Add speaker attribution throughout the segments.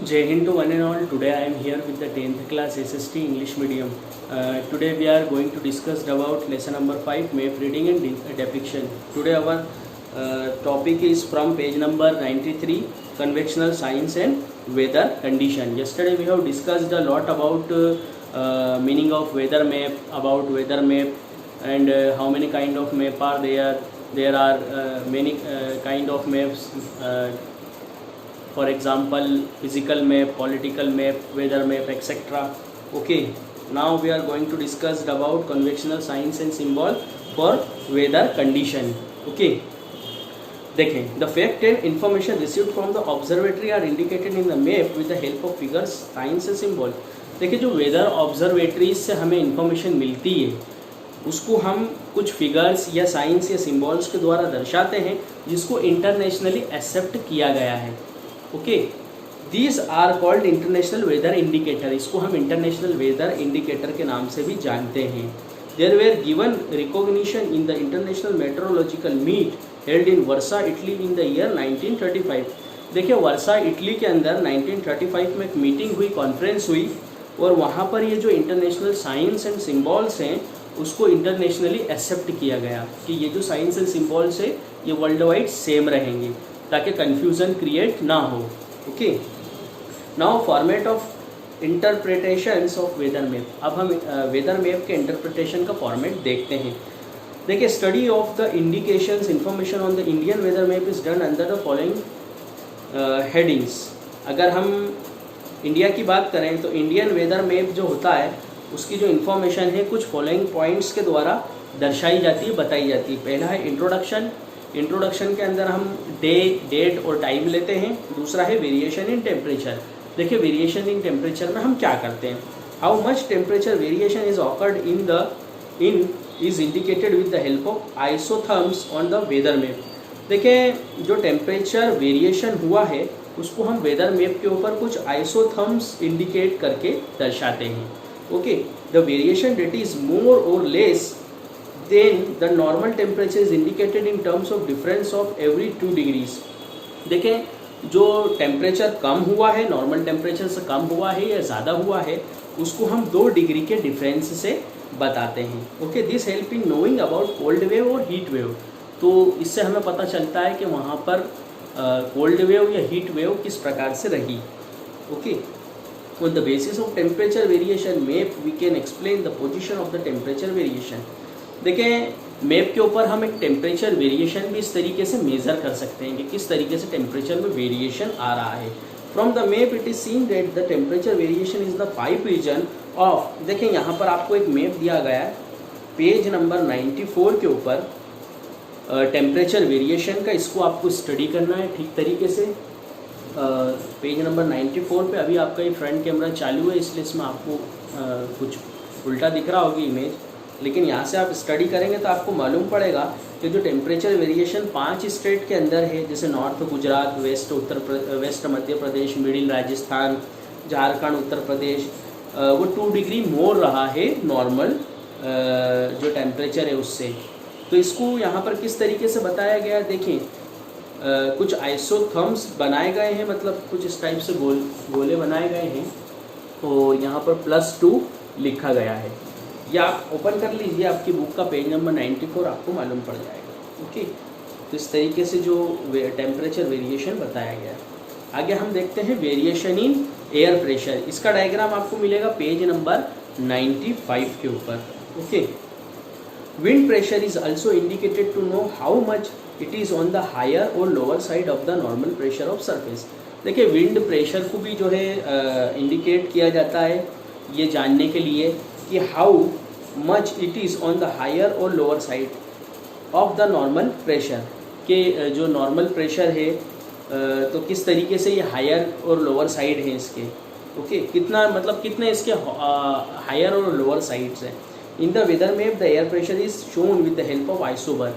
Speaker 1: Jai Hind to one and all. Today I am here with the 10th class SST English medium. Today we are going to discuss about lesson number 5, map reading and depiction. Today our topic is from page number 93, convectional science and weather condition. Yesterday we have discussed a lot about meaning of weather map, about weather map, and how many kind of map are there. There are many kind of maps. For example, physical map, political map, weather map, etc. Okay, now we are going to discuss about convectional signs and symbol for weather condition. Okay, देखें, the fact and information received from the observatory are indicated in the map with the help of figures, signs and symbol. देखिए, जो weather observatories से हमें information मिलती है उसको हम कुछ फिगर्स या साइंस या सिम्बॉल्स के द्वारा दर्शाते हैं जिसको इंटरनेशनली एक्सेप्ट किया गया है. Okay, these are called international weather indicator. इसको हम इंटरनेशनल वेदर इंडिकेटर के नाम से भी जानते हैं. There were given recognition in the international meteorological meet held in Warsaw Italy in the year 1935. देखिए, वर्सा इटली के अंदर 1935 में एक मीटिंग हुई, कॉन्फ्रेंस हुई, और वहाँ पर ये जो इंटरनेशनल साइंस एंड सिम्बॉल्स हैं उसको इंटरनेशनली एक्सेप्ट किया गया कि ये जो साइंस एंड सिम्बॉल्स है ये वर्ल्ड वाइड सेम रहेंगे ताकि कन्फ्यूज़न क्रिएट ना हो. Okay, now format of interpretations of weather map. अब हम वेदर मैप के इंटरप्रिटेशन का फॉर्मेट देखते हैं. देखिए, study of the indications information on the Indian weather map is done under the following headings. अगर हम इंडिया की बात करें तो इंडियन वेदर मैप जो होता है उसकी जो इन्फॉर्मेशन है कुछ फॉलोइंग पॉइंट्स के द्वारा दर्शाई जाती है, बताई जाती है. पहला है इंट्रोडक्शन. इंट्रोडक्शन के अंदर हम डे, डेट और टाइम लेते हैं. दूसरा है वेरिएशन इन टेम्परेचर. देखिए, वेरिएशन इन टेम्परेचर में हम क्या करते हैं. How much temperature variation is occurred in is indicated with the help of isotherms on the weather map. देखिए, जो टेम्परेचर वेरिएशन हुआ है उसको हम वेदर मैप के ऊपर कुछ आइसोथर्म्स इंडिकेट करके दर्शाते हैं. Okay, the variation that is more और less then the normal temperature is indicated in terms of difference of every 2 degrees. देखें, जो टेम्परेचर कम हुआ है, नॉर्मल टेम्परेचर से कम हुआ है या ज़्यादा हुआ है, उसको हम 2 डिग्री के डिफरेंस से बताते हैं. Okay, this help in knowing about cold wave और हीट वेव. तो इससे हमें पता चलता है कि वहाँ पर कोल्ड वेव या हीट वेव किस प्रकार से रही. Okay, on the basis of temperature variation map we can explain the position of the temperature variation. देखें, मैप के ऊपर हम एक टेम्परेचर वेरिएशन भी इस तरीके से मेज़र कर सकते हैं कि किस तरीके से टेम्परेचर में वेरिएशन आ रहा है. From the map it is seen that the temperature variation is the 5 region of. देखें, यहाँ पर आपको एक मैप दिया गया है पेज नंबर 94 के ऊपर टेम्परेचर वेरिएशन का. इसको आपको स्टडी करना है ठीक तरीके से. पेज नंबर 94 पे अभी आपका ये फ्रंट कैमरा चालू है इसलिए इसमें आपको कुछ उल्टा दिख रहा होगी इमेज, लेकिन यहाँ से आप स्टडी करेंगे तो आपको मालूम पड़ेगा कि जो टेम्परेचर वेरिएशन 5 स्टेट के अंदर है, जैसे north Gujarat, waste Madhya Pradesh, middle Rajasthan, Jharkhand, Uttar Pradesh, वो 2 डिग्री मोर रहा है नॉर्मल जो टेम्परेचर है उससे. तो इसको यहाँ पर किस तरीके से बताया गया है. देखें, कुछ आइसोथर्म्स बनाए गए हैं, मतलब कुछ इस टाइप से गोले बनाए गए हैं. तो यहाँ पर +2 लिखा गया है. या आप ओपन कर लीजिए आपकी बुक का पेज नंबर 94, आपको मालूम पड़ जाएगा. ओके, तो इस तरीके से जो टेम्परेचर वेरिएशन बताया गया. आगे हम देखते हैं वेरिएशन इन एयर प्रेशर. इसका डायग्राम आपको मिलेगा पेज नंबर 95 के ऊपर. Okay, wind pressure is also indicated to know how much it is on the higher और lower side of the normal pressure of surface. देखिए, विंड प्रेशर को भी जो है इंडिकेट किया जाता है ये जानने के लिए कि how much it is on the higher और lower side of the normal pressure. के जो नॉर्मल प्रेशर है तो किस तरीके से ये हायर और लोअर साइड है इसके. ओके, कितना मतलब कितने इसके हायर और लोअर साइड्स हैं. In the weather map the air pressure is shown with the help of isobar.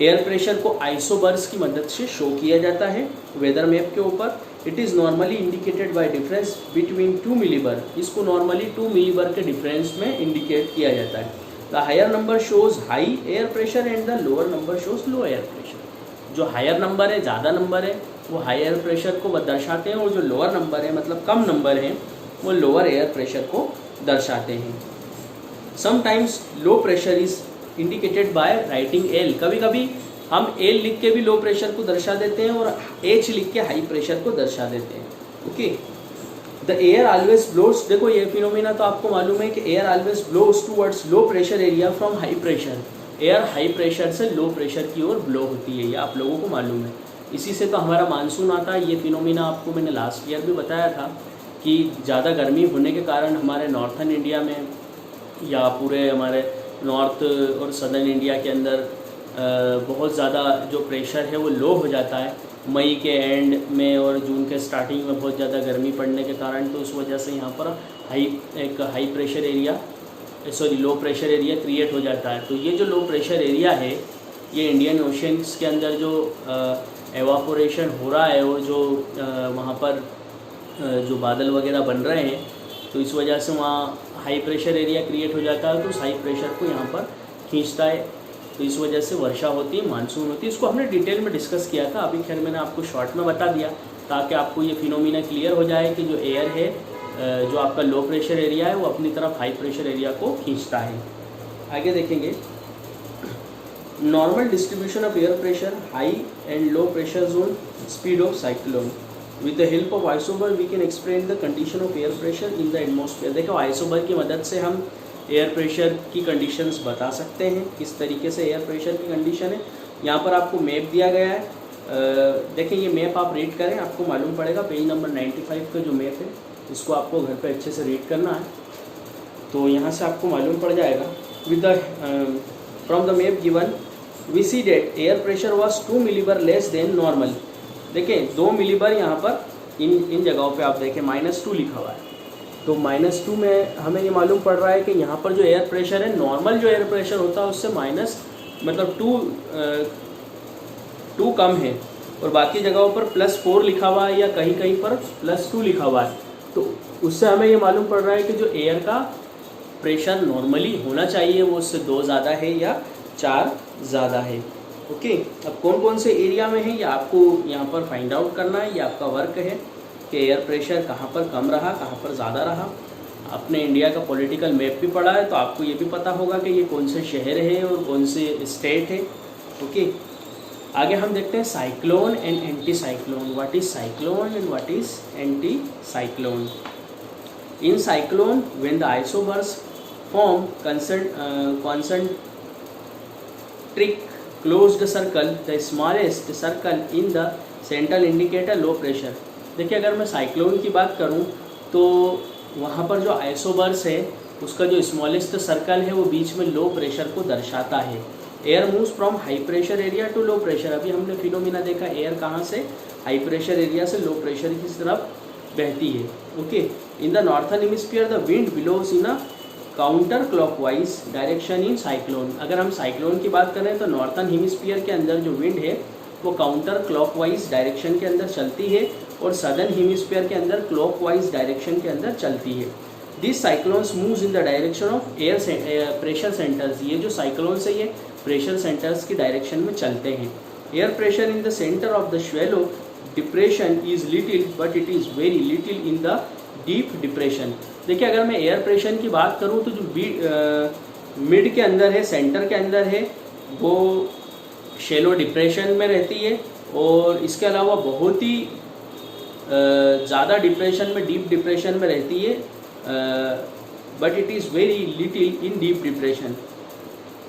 Speaker 1: Air pressure को आइसोबर्स की मदद से शो किया जाता है वेदर मैप के ऊपर. It is normally indicated by difference between 2 मिलीबर. इसको नॉर्मली 2 मिलीबर के डिफरेंस में इंडिकेट किया जाता है. The higher number shows high air pressure and the lower number shows low air pressure. जो हायर नंबर है, ज़्यादा नंबर है, वो हाई एयर प्रेशर को दर्शाते हैं, और जो लोअर नंबर है मतलब कम नंबर है वो लोअर एयर प्रेशर को दर्शाते हैं। Sometimes low pressure is indicated by writing L, कभी कभी हम एल लिख के भी लो प्रेशर को दर्शा देते हैं और एच लिख के हाई प्रेशर को दर्शा देते हैं। Okay, the air always blows, देखो ये फिनोमिना तो आपको मालूम है कि air always blows towards low pressure area from high pressure, air high pressure से लो प्रेशर की ओर ब्लो होती है, ये आप लोगों को मालूम है। इसी से तो हमारा मानसून आता है। ये फिनोमिना आपको मैंने लास्ट ईयर भी बताया था कि ज़्यादा गर्मी होने के कारण हमारे नॉर्थन इंडिया में या पूरे हमारे नॉर्थ और सदर्न इंडिया के अंदर बहुत ज़्यादा जो प्रेशर है वो लो हो जाता है मई के एंड में और जून के स्टार्टिंग में बहुत ज़्यादा गर्मी पड़ने के कारण। तो उस वजह से यहाँ पर एक high pressure area low pressure area create हो जाता है। तो ये जो लो प्रेशर एरिया है ये इंडियन ओशंस के अंदर जो एवापोरेशन हो रहा है वो जो वहाँ पर जो बादल वगैरह बन रहे हैं तो इस वजह से वहाँ हाई प्रेशर एरिया क्रिएट हो जाता है, तो उस हाई प्रेशर को यहाँ पर खींचता है, तो इस वजह से वर्षा होती है, मानसून होती है। इसको हमने डिटेल में डिस्कस किया था, अभी खैर मैंने आपको शॉर्ट में बता दिया ताकि आपको ये फिनोमिना क्लियर हो जाए कि जो एयर है जो आपका लो प्रेशर एरिया है वो अपनी तरफ हाई प्रेशर एरिया को खींचता है। आगे देखेंगे normal distribution of air pressure, high and low pressure zone, speed of cyclone. With the help of isobar we can explain the condition of air pressure in the atmosphere. देखो isobar की मदद से हम एयर प्रेशर की conditions बता सकते हैं, किस तरीके से एयर प्रेशर की कंडीशन है। यहाँ पर आपको मैप दिया गया है, देखिए ये मैप आप रीड करें, आपको मालूम पड़ेगा। पेज नंबर 95 का जो मैप है इसको आपको घर पे अच्छे से रीड करना है, तो यहाँ से आपको मालूम पड़ जाएगा। With the from the map given we see that air pressure was 2 millibar less than normal. देखिए 2 मिलीबर यहाँ पर इन जगहों पे आप देखें -2 लिखा हुआ है, तो -2 में हमें ये मालूम पड़ रहा है कि यहाँ पर जो एयर प्रेशर है नॉर्मल जो एयर प्रेशर होता है उससे मतलब 2 कम है, और बाकी जगहों पर +4 लिखा हुआ है या कहीं कहीं पर +2 लिखा हुआ है। तो उससे हमें ये मालूम पड़ रहा है कि जो एयर का प्रेशर नॉर्मली होना चाहिए वो उससे 2 ज़्यादा है या 4 ज़्यादा है। ओके, अब कौन कौन से एरिया में है ये आपको यहाँ पर फाइंड आउट करना है, ये आपका वर्क है कि एयर प्रेशर कहाँ पर कम रहा कहाँ पर ज़्यादा रहा। आपने इंडिया का पॉलिटिकल मैप भी पढ़ा है तो आपको ये भी पता होगा कि ये कौन से शहर है और कौन से स्टेट है। ओके, आगे हम देखते हैं cyclone and anti cyclone. What is cyclone and what is anti cyclone? In cyclone when the isobars form concentric closed circle, the smallest circle in the central indicate a low pressure। देखिए अगर मैं cyclone की बात करूं तो वहाँ पर जो आइसोबर्स है उसका जो स्मॉलेस्ट सर्कल है वो बीच में लो प्रेशर को दर्शाता है। Air moves from high pressure area to low pressure. अभी हमने फिनोमिना देखा एयर कहाँ से हाई प्रेशर एरिया से लो प्रेशर की तरफ बहती है। Okay, in the northern hemisphere the wind blows in a counter clockwise direction in cyclone. अगर हम साइक्लोन की बात करें तो नॉर्थन हेमिस्फीयर के अंदर जो विंड है वो काउंटर क्लॉकवाइज डायरेक्शन के अंदर चलती है और सदर्न हेमिस्फीयर के अंदर क्लॉकवाइज डायरेक्शन के अंदर चलती है। This cyclones moves in the direction of air pressure centres. ये जो साइक्लोन्स है ये प्रेशर सेंटर्स की डायरेक्शन में चलते हैं। Air pressure in the centre of the shallow depression is little but it is very little in the deep depression. देखिए अगर मैं एयर प्रेशर की बात करूं तो जो मिड के अंदर है, सेंटर के अंदर है, वो शैलो डिप्रेशन में रहती है, और इसके अलावा बहुत ही ज़्यादा डिप्रेशन में, डीप डिप्रेशन में रहती है, but it is very little in deep depression.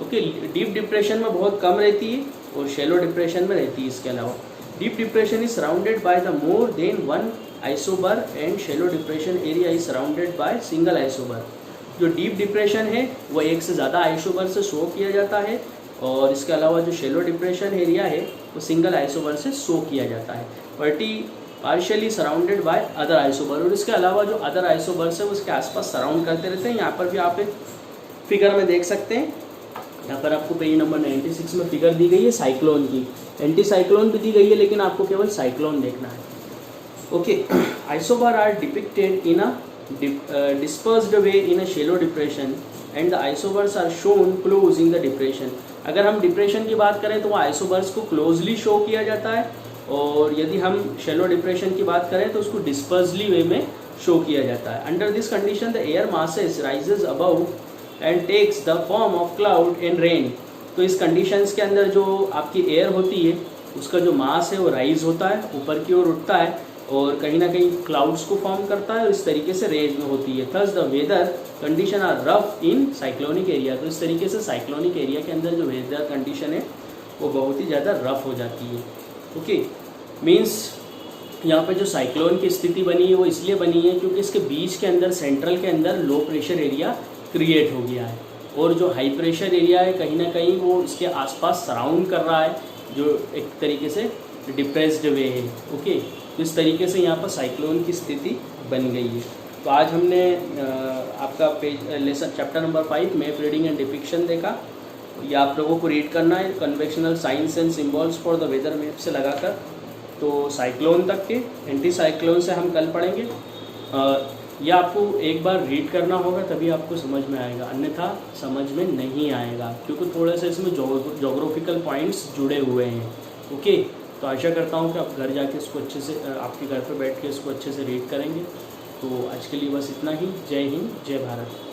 Speaker 1: Okay, deep depression में बहुत कम रहती है और शैलो डिप्रेशन में रहती है। इसके अलावा deep depression is surrounded by the more than one isobar and shallow depression area is surrounded by single isobar. जो डीप डिप्रेशन है वो एक से ज़्यादा आइसोबर से शो किया जाता है, और इसके अलावा जो शैलो डिप्रेशन एरिया है वो सिंगल आइसोबर से शो किया जाता है। पार्शियली सराउंडेड बाय अदर आइसोबर, और इसके अलावा जो अदर आइसोबर्स है उसके आसपास सराउंड करते रहते हैं। यहाँ पर भी आप एक फिगर में देख सकते हैं, यहाँ पर आपको पेज नंबर 96 में फिगर दी गई है साइक्लोन की। एंटी साइक्लोन भी दी गई है लेकिन आपको केवल साइक्लोन देखना है। Okay, isobar are depicted in a dispersed way in a shallow depression and the isobars are shown close in the depression. अगर हम डिप्रेशन की बात करें तो वो आइसोबर्स को क्लोजली शो किया जाता है, और यदि हम शैलो डिप्रेशन की बात करें तो उसको डिस्पर्सली वे में शो किया जाता है। Under this condition the air masses rises above and takes the form of cloud and rain. तो इस कंडीशंस के अंदर जो आपकी एयर होती है उसका जो मास है वो राइज होता है, ऊपर की ओर उठता है और कहीं ना कहीं क्लाउड्स को फॉर्म करता है और इस तरीके से रेंज में होती है। Thus the weather condition are rough in cyclonic area. तो इस तरीके से साइक्लोनिक एरिया के अंदर जो वेदर कंडीशन है वो बहुत ही ज़्यादा रफ हो जाती है। ओके, मीन्स यहाँ पे जो साइक्लोन की स्थिति बनी है वो इसलिए बनी है क्योंकि इसके बीच के अंदर सेंट्रल के अंदर लो प्रेशर एरिया क्रिएट हो गया है और जो हाई प्रेशर एरिया है कहीं ना कहीं वो इसके आसपास सराउंड कर रहा है, जो एक तरीके से डिप्रेस्ड वे है। ओके, तो इस तरीके से यहाँ पर साइक्लोन की स्थिति बन गई है। तो आज हमने आपका page lesson chapter number 5 map reading and depiction देखा। ये आप लोगों को रीड करना है convectional science and symbols for the weather map से लगाकर। तो साइक्लोन तक के, एंटी साइक्लोन से हम कल पढ़ेंगे। यह आपको एक बार रीड करना होगा तभी आपको समझ में आएगा, अन्यथा समझ में नहीं आएगा क्योंकि थोड़े से इसमें जोग्राफिकल पॉइंट्स जुड़े हुए हैं। ओके, तो आशा करता हूँ कि आप घर जाके इसको अच्छे से, आपके घर पर बैठ के इसको अच्छे से रीड करेंगे। तो आज के लिए बस इतना ही। जय हिंद, जय भारत।